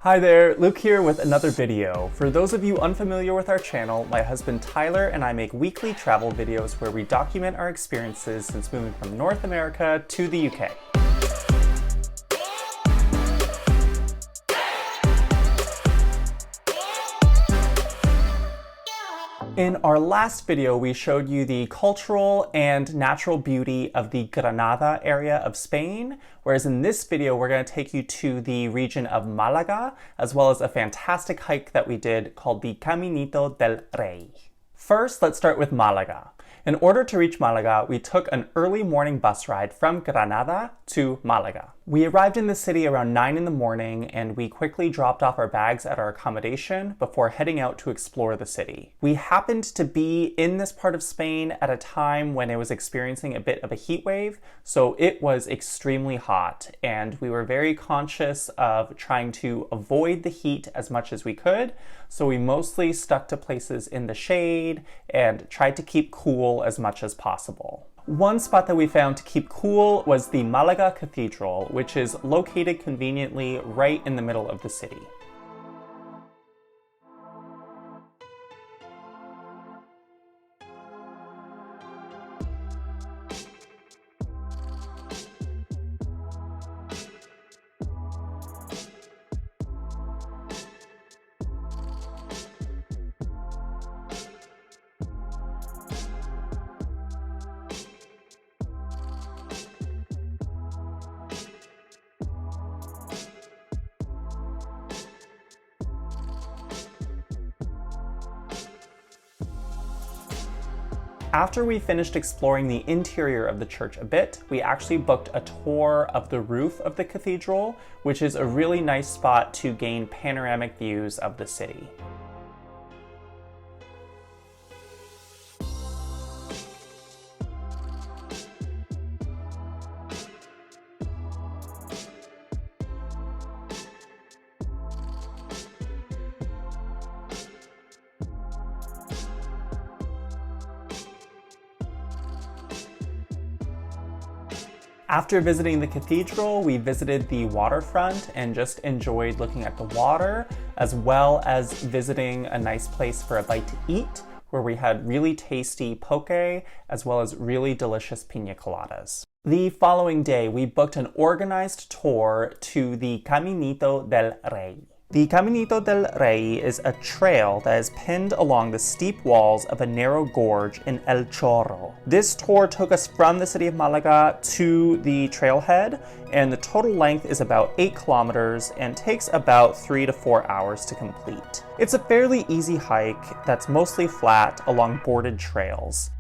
Hi there, Luke here with another video. For those of you unfamiliar with our channel, my husband Tyler and I make weekly travel videos where we document our experiences since moving from North America to the UK. In our last video, we showed you the cultural and natural beauty of the Granada area of Spain, whereas in this video, we're going to take you to the region of Malaga, as well as a fantastic hike that we did called the Caminito del Rey. First, let's start with Malaga. In order to reach Malaga, we took an early morning bus ride from Granada to Malaga. We arrived in the city around 9 in the morning and we quickly dropped off our bags at our accommodation before heading out to explore the city. We happened to be in this part of Spain at a time when it was experiencing a bit of a heat wave, so it was extremely hot and we were very conscious of trying to avoid the heat as much as we could, so we mostly stuck to places in the shade and tried to keep cool as much as possible. One spot that we found to keep cool was the Malaga Cathedral, which is located conveniently right in the middle of the city. After we finished exploring the interior of the church a bit, we actually booked a tour of the roof of the cathedral, which is a really nice spot to gain panoramic views of the city. After visiting the cathedral, we visited the waterfront and just enjoyed looking at the water, as well as visiting a nice place for a bite to eat, where we had really tasty poke, as well as really delicious piña coladas. The following day, we booked an organized tour to the Caminito del Rey. The Caminito del Rey is a trail that is pinned along the steep walls of a narrow gorge in El Chorro. This tour took us from the city of Malaga to the trailhead, and the total length is about 8 kilometers and takes about 3 to 4 hours to complete. It's a fairly easy hike that's mostly flat along boarded trails.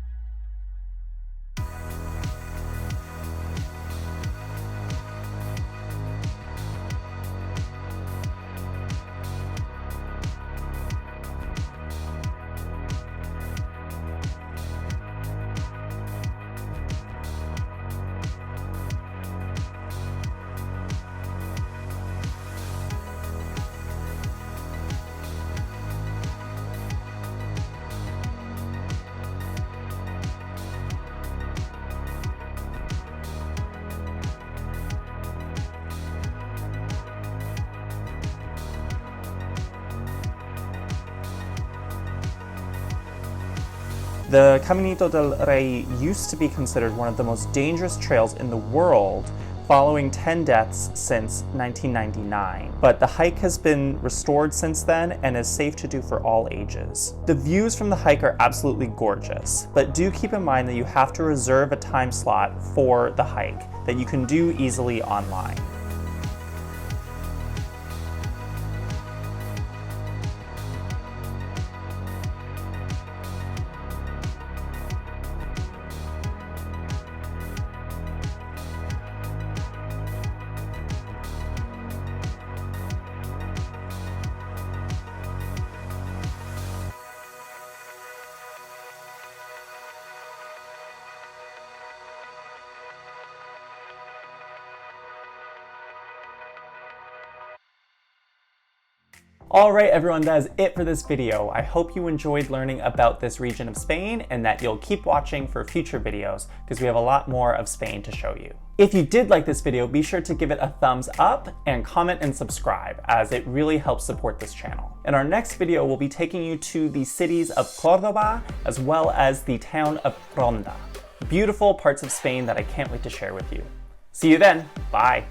The Caminito del Rey used to be considered one of the most dangerous trails in the world, following 10 deaths since 1999. But the hike has been restored since then and is safe to do for all ages. The views from the hike are absolutely gorgeous, but do keep in mind that you have to reserve a time slot for the hike that you can do easily online. All right, everyone, that is it for this video. I hope you enjoyed learning about this region of Spain and that you'll keep watching for future videos because we have a lot more of Spain to show you. If you did like this video, be sure to give it a thumbs up and comment and subscribe, as it really helps support this channel. In our next video, we'll be taking you to the cities of Córdoba as well as the town of Ronda. Beautiful parts of Spain that I can't wait to share with you. See you then. Bye.